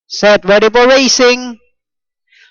Set, ready for racing.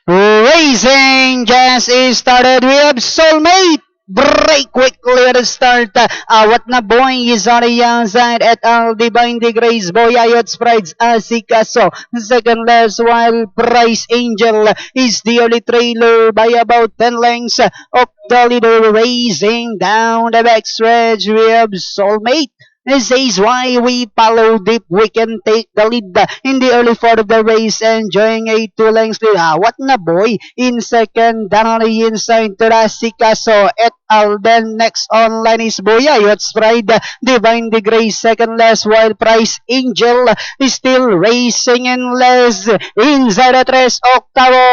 Racing just is started. We have Soulmate. Break quickly at the start. What na boy is on the outside at all Divine the Grace. Boy Ayot sprites Asikaso. Second last while Price Angel is the only trailer by about 10 lengths of the leader. Racing down the backstretch. We have Soulmate. This is why we follow deep. We can take the lead in the early part of the race, enjoying a 2 lengths lead. What na boy in second, down on the inside to Rasikaso et al. Then next online is Boya Yachts Pride, Divine the Grace second last, while Price Angel is still racing in last. Inside the tres octavo,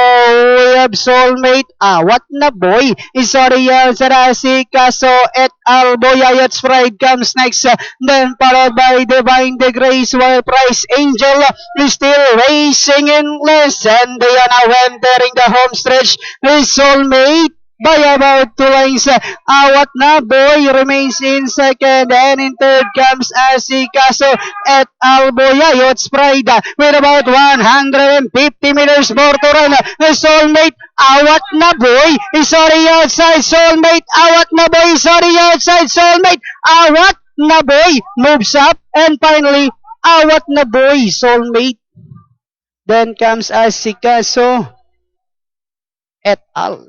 we have Soulmate. What na boy is Oriel Rasikaso et al. Boya Yachts Pride comes next. Then followed by Divine the Grace, while Price Angel is still racing in less. And they are now entering the home stretch. His Soulmate by about 2 lengths. What na boy remains in second, and in third comes Asikaso et al. Boya Yachts Pride with about 150 meters more to run. His Soulmate, what na boy is already outside. Soulmate, what na boy is already outside. Soulmate, what na boy moves up, and finally what na boy Soulmate. Then comes Asikaso et al.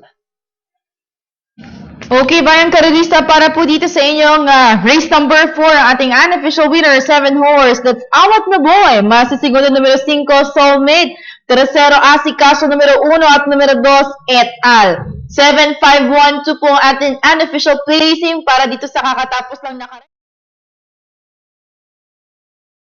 Okay, bayang karelista, para po dito sa inyong race number 4, ating unofficial winner, 7 horse. That's Awat na Boy. Masisigunod numero 5, Soulmate. Tercero, Asikaso numero 1 at numero 2, et al. 7-5-1-2 po ating unofficial placing para dito sa kakatapos lang na